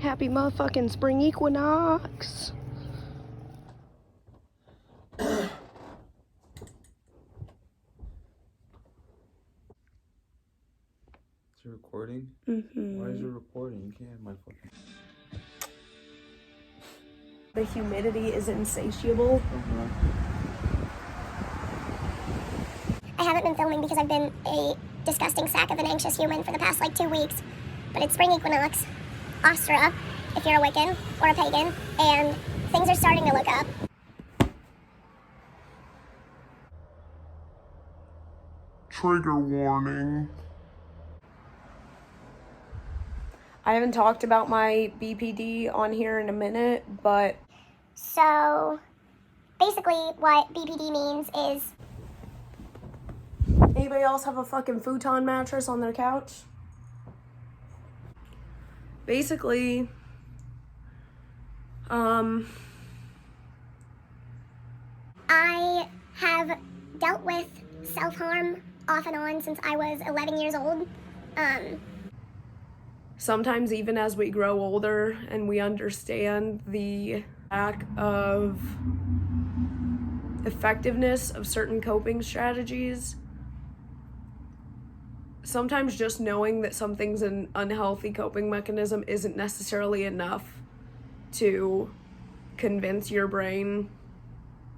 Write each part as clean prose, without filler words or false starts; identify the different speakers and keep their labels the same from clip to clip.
Speaker 1: Happy motherfucking spring equinox.
Speaker 2: Is it recording? Why is it recording? You can't have my fucking...
Speaker 1: The humidity is insatiable.
Speaker 3: I haven't been filming because I've been a disgusting sack of an anxious human for the past 2 weeks. But it's spring equinox, Astra, if you're a Wiccan or a pagan, and things are starting to look up.
Speaker 4: Trigger warning.
Speaker 1: I haven't talked about my BPD on here in a minute, but...
Speaker 3: So, basically what BPD means is...
Speaker 1: Anybody else have a fucking futon mattress on their couch? Basically,
Speaker 3: I have dealt with self-harm off and on since I was 11 years old.
Speaker 1: Sometimes even as we grow older and we understand the lack of effectiveness of certain coping strategies, sometimes just knowing that something's an unhealthy coping mechanism isn't necessarily enough to convince your brain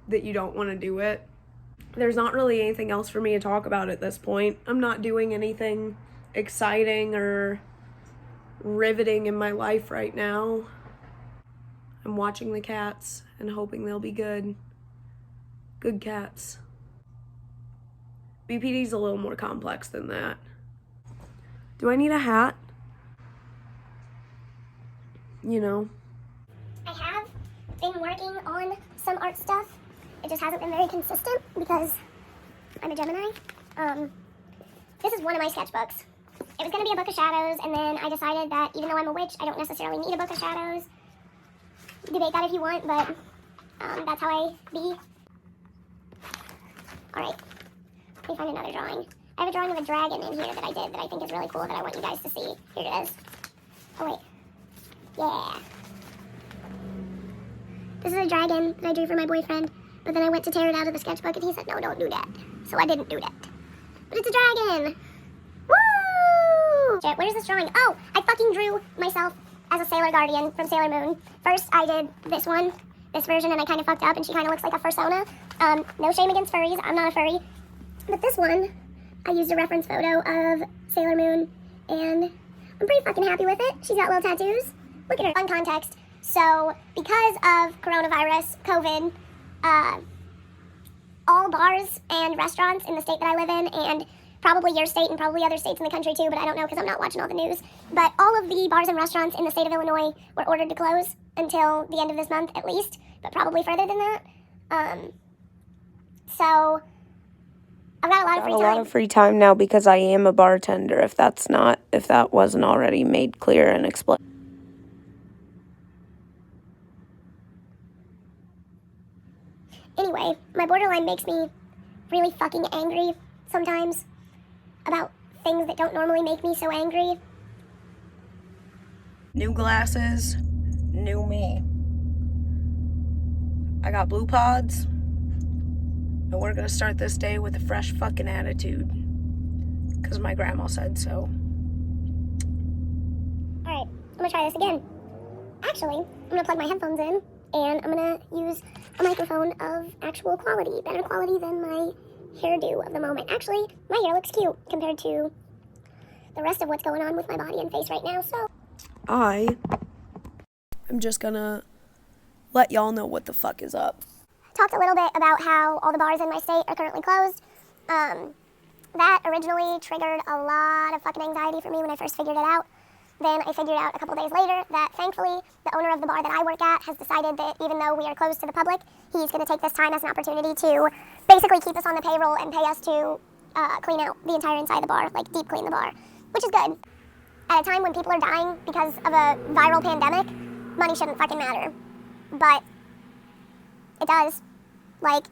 Speaker 1: that you don't want to do it. There's not really anything else for me to talk about at this point. I'm not doing anything exciting or riveting in my life right now. I'm watching the cats and hoping they'll be good. Good cats. BPD's a little more complex than that. Do I need a hat? You know.
Speaker 3: I have been working on some art stuff. It just hasn't been very consistent because I'm a Gemini. This is one of my sketchbooks. It was going to be a book of shadows, and then I decided that even though I'm a witch, I don't necessarily need a book of shadows. Debate that if you want, but that's how I be. Alright, let me find another drawing. I have a drawing of a dragon in here that I did that I think is really cool that I want you guys to see. Here it is. Oh wait. Yeah. This is a dragon that I drew for my boyfriend, but then I went to tear it out of the sketchbook and he said, no, don't do that. So I didn't do that. But it's a dragon! Woo! Shit, where's this drawing? Oh, I fucking drew myself as a Sailor Guardian from Sailor Moon. First, I did this one, this version, and I kind of fucked up and she kind of looks like a fursona. No shame against furries, I'm not a furry. But this one, I used a reference photo of Sailor Moon, and I'm pretty fucking happy with it. She's got little tattoos. Look at her. Fun context. So, because of coronavirus, COVID, all bars and restaurants in the state that I live in, and probably your state and probably other states in the country too, but I don't know because I'm not watching all the news, but all of the bars and restaurants in the state of Illinois were ordered to close until the end of this month at least, but probably further than that. So... I've got a lot of free time
Speaker 1: now because I am a bartender, if that wasn't already made clear and explained.
Speaker 3: Anyway, my borderline makes me really fucking angry sometimes about things that don't normally make me so angry.
Speaker 1: New glasses, new me. I got blue pods. And we're gonna start this day with a fresh fucking attitude. Because my grandma said so.
Speaker 3: Alright, I'm gonna try this again. Actually, I'm gonna plug my headphones in, and I'm gonna use a microphone of actual quality. Better quality than my hairdo of the moment. Actually, my hair looks cute compared to the rest of what's going on with my body and face right now, so...
Speaker 1: I'm just gonna let y'all know what the fuck is up.
Speaker 3: Talked a little bit about how all the bars in my state are currently closed. That originally triggered a lot of fucking anxiety for me when I first figured it out. Then I figured out a couple days later that thankfully the owner of the bar that I work at has decided that even though we are closed to the public, he's going to take this time as an opportunity to basically keep us on the payroll and pay us to clean out the entire inside of the bar, like deep clean the bar, which is good. At a time when people are dying because of a viral pandemic, money shouldn't fucking matter. But it does. Like,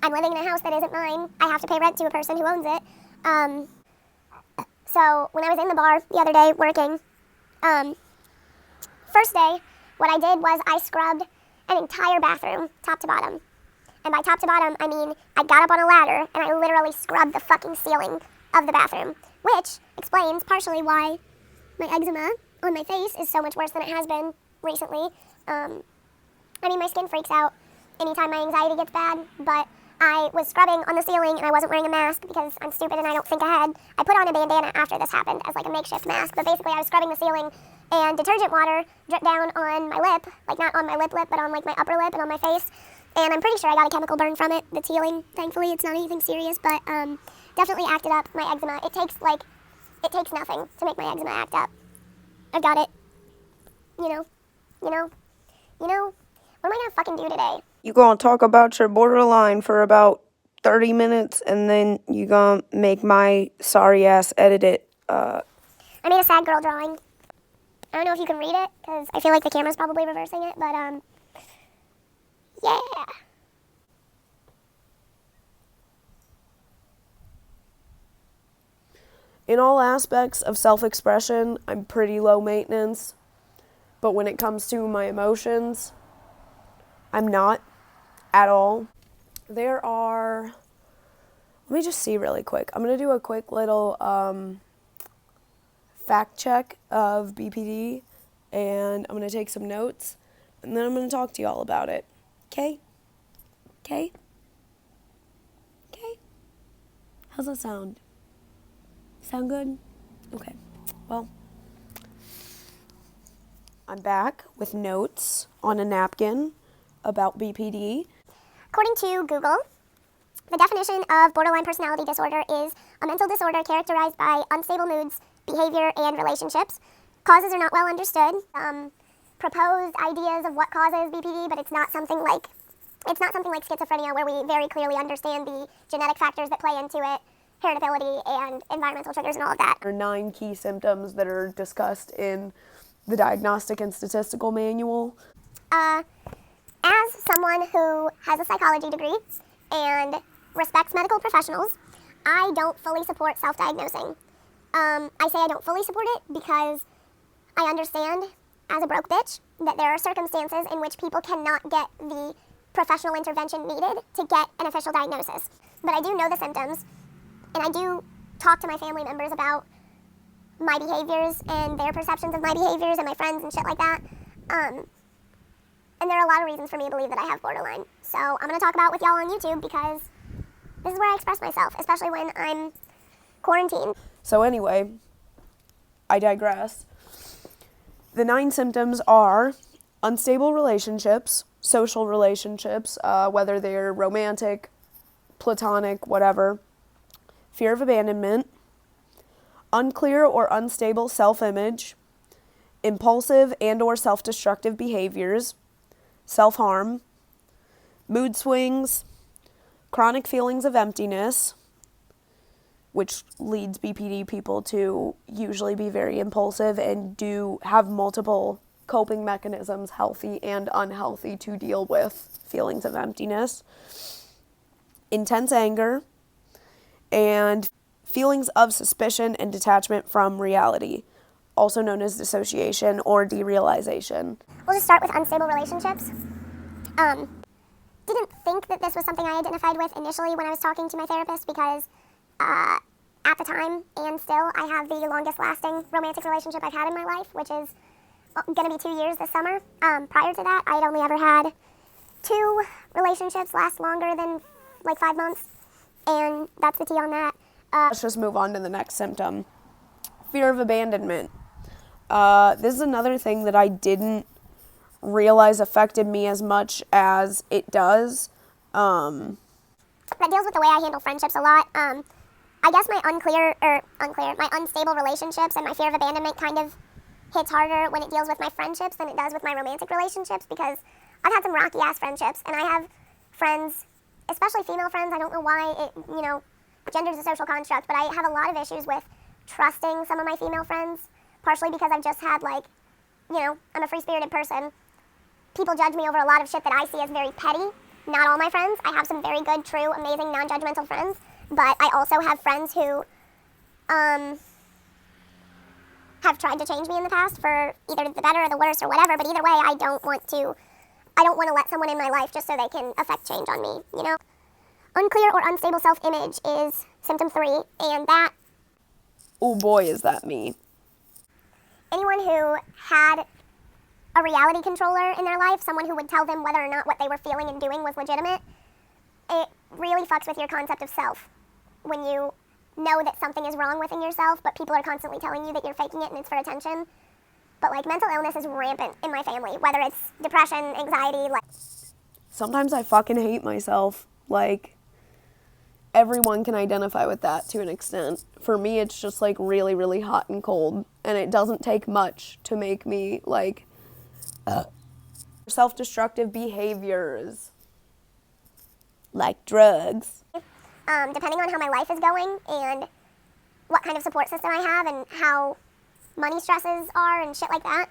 Speaker 3: I'm living in a house that isn't mine. I have to pay rent to a person who owns it. So when I was in the bar the other day working, first day, what I did was I scrubbed an entire bathroom, top to bottom. And by top to bottom, I mean I got up on a ladder and I literally scrubbed the fucking ceiling of the bathroom, which explains partially why my eczema on my face is so much worse than it has been recently. I mean, my skin freaks out anytime my anxiety gets bad, but I was scrubbing on the ceiling and I wasn't wearing a mask because I'm stupid and I don't think ahead. I put on a bandana after this happened as like a makeshift mask, but basically I was scrubbing the ceiling and detergent water dripped down on my lip, like not on my lip, but on like my upper lip and on my face. And I'm pretty sure I got a chemical burn from it that's healing. Thankfully, it's not anything serious, but definitely acted up my eczema. It takes nothing to make my eczema act up. I've got it. You know, what am I gonna fucking do today?
Speaker 1: You gonna talk about your borderline for about 30 minutes, and then you gonna make my sorry ass edit it.
Speaker 3: I made a sad girl drawing. I don't know if you can read it, because I feel like the camera's probably reversing it, but yeah.
Speaker 1: In all aspects of self-expression, I'm pretty low maintenance. But when it comes to my emotions, I'm not at all. There are, let me just see really quick. I'm going to do a quick little fact check of BPD, and I'm going to take some notes, and then I'm going to talk to y'all about it. Okay? Okay? Okay? How's that sound? Sound good? Okay. Well, I'm back with notes on a napkin about BPD.
Speaker 3: According to Google, the definition of borderline personality disorder is a mental disorder characterized by unstable moods, behavior, and relationships. Causes are not well understood. Proposed ideas of what causes BPD, but it's not something like schizophrenia, where we very clearly understand the genetic factors that play into it, heritability, and environmental triggers and all of that.
Speaker 1: There are 9 key symptoms that are discussed in the Diagnostic and Statistical Manual.
Speaker 3: As someone who has a psychology degree and respects medical professionals, I don't fully support self-diagnosing. I say I don't fully support it because I understand, as a broke bitch, that there are circumstances in which people cannot get the professional intervention needed to get an official diagnosis. But I do know the symptoms, and I do talk to my family members about my behaviors and their perceptions of my behaviors and my friends and shit like that. And there are a lot of reasons for me to believe that I have borderline. So I'm going to talk about it with y'all on YouTube because this is where I express myself, especially when I'm quarantined.
Speaker 1: So anyway, I digress. The 9 symptoms are unstable relationships, social relationships, whether they're romantic, platonic, whatever, fear of abandonment, unclear or unstable self-image, impulsive and or self-destructive behaviors, self-harm, mood swings, chronic feelings of emptiness, which leads BPD people to usually be very impulsive and do have multiple coping mechanisms, healthy and unhealthy, to deal with feelings of emptiness, intense anger, and feelings of suspicion and detachment from reality, also known as dissociation or derealization.
Speaker 3: We'll just start with unstable relationships. Didn't think that this was something I identified with initially when I was talking to my therapist because at the time and still I have the longest lasting romantic relationship I've had in my life, which is going to be 2 years this summer. Prior to that, I'd only ever had 2 relationships last longer than like 5 months, and that's the tea on that.
Speaker 1: Let's just move on to the next symptom. Fear of abandonment. This is another thing that I didn't realize affected me as much as it does.
Speaker 3: That deals with the way I handle friendships a lot. I guess my my unstable relationships and my fear of abandonment kind of hits harder when it deals with my friendships than it does with my romantic relationships, because I've had some rocky ass friendships, and I have friends, especially female friends. I don't know why gender's a social construct, but I have a lot of issues with trusting some of my female friends, partially because I've just had I'm a free-spirited person. People judge me over a lot of shit that I see as very petty. Not all my friends. I have some very good, true, amazing, non-judgmental friends, but I also have friends who have tried to change me in the past for either the better or the worse or whatever, but either way, I don't want to let someone in my life just so they can affect change on me, you know? Unclear or unstable self-image is symptom 3, and that,
Speaker 1: Oh boy, is that me.
Speaker 3: anyone who had a reality controller in their life, someone who would tell them whether or not what they were feeling and doing was legitimate, it really fucks with your concept of self when you know that something is wrong within yourself, but people are constantly telling you that you're faking it and it's for attention. But like mental illness is rampant in my family, whether it's depression, anxiety, like
Speaker 1: Sometimes I fucking hate myself. Like, everyone can identify with that to an extent. For me, it's just like really, really hot and cold, and it doesn't take much to make me like self-destructive behaviors, like drugs.
Speaker 3: depending on how my life is going and what kind of support system I have and how money stresses are and shit like that.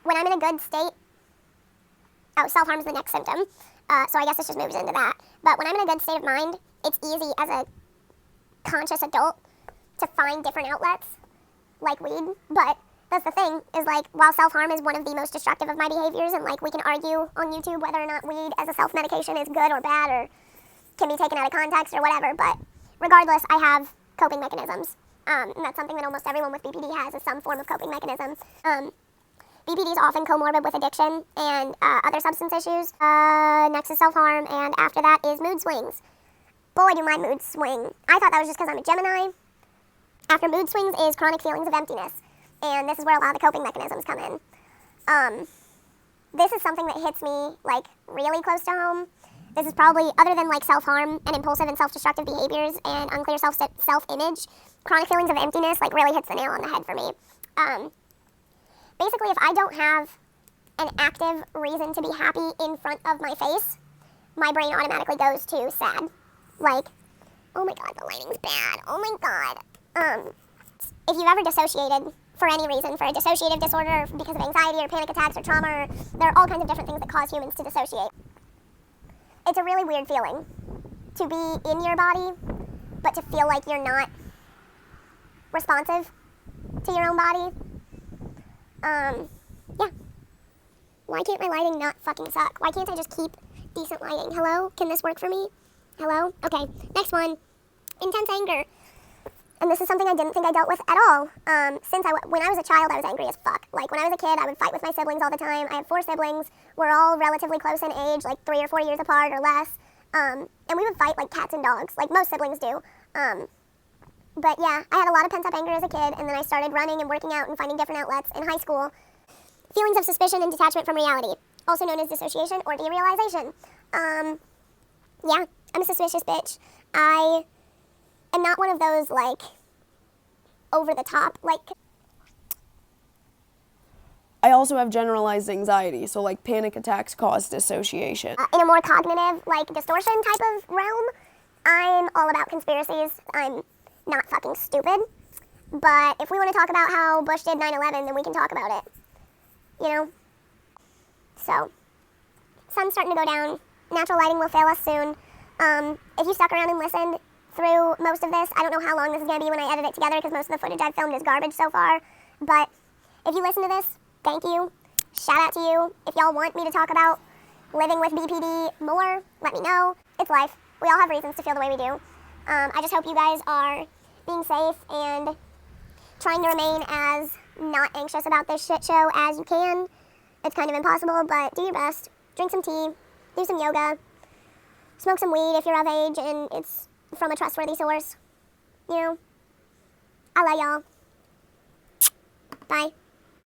Speaker 3: When I'm in a good state, self-harm is the next symptom, so I guess this just moves into that. But when I'm in a good state of mind, it's easy as a conscious adult to find different outlets, like weed. But that's the thing, is like, while self-harm is one of the most destructive of my behaviors, and like we can argue on YouTube whether or not weed as a self-medication is good or bad or can be taken out of context or whatever, but regardless, I have coping mechanisms. And that's something that almost everyone with BPD has, is some form of coping mechanism. BPD is often comorbid with addiction and other substance issues. Next is self-harm, and after that is mood swings. Boy, do my moods swing. I thought that was just because I'm a Gemini. After mood swings is chronic feelings of emptiness, and this is where a lot of the coping mechanisms come in. This is something that hits me like really close to home. This is probably, other than like self-harm and impulsive and self-destructive behaviors and unclear self-image, chronic feelings of emptiness like really hits the nail on the head for me. Basically, if I don't have an active reason to be happy in front of my face, my brain automatically goes to sad. Like, oh my god, the lighting's bad. Oh my god. If you've ever dissociated for any reason, for a dissociative disorder, because of anxiety or panic attacks or trauma, there are all kinds of different things that cause humans to dissociate. It's a really weird feeling to be in your body, but to feel like you're not responsive to your own body. Yeah. Why can't my lighting not fucking suck? Why can't I just keep decent lighting? Hello? Can this work for me? Hello? Okay, next one. Intense anger. And this is something I didn't think I dealt with at all. When I was a child, I was angry as fuck. Like, when I was a kid, I would fight with my siblings all the time. I have 4 siblings. We're all relatively close in age, like 3 or 4 years apart or less. And we would fight like cats and dogs, like most siblings do. But yeah, I had a lot of pent-up anger as a kid, and then I started running and working out and finding different outlets in high school. Feelings of suspicion and detachment from reality, also known as dissociation or derealization. Yeah, I'm a suspicious bitch. I am not one of those, like, over-the-top, like...
Speaker 1: I also have generalized anxiety, so like panic attacks cause dissociation.
Speaker 3: In a more cognitive, like, distortion type of realm, I'm all about conspiracies. I'm not fucking stupid. But if we want to talk about how Bush did 9/11, then we can talk about it. You know? So, sun's starting to go down. Natural lighting will fail us soon. If you stuck around and listened through most of this, I don't know how long this is going to be when I edit it together, because most of the footage I've filmed is garbage so far. But if you listen to this, thank you. Shout out to you. If y'all want me to talk about living with BPD more, let me know. It's life. We all have reasons to feel the way we do. I just hope you guys are being safe and trying to remain as not anxious about this shit show as you can. It's kind of impossible, but do your best. Drink some tea, do some yoga, smoke some weed if you're of age and it's from a trustworthy source. You know, I love y'all. Bye.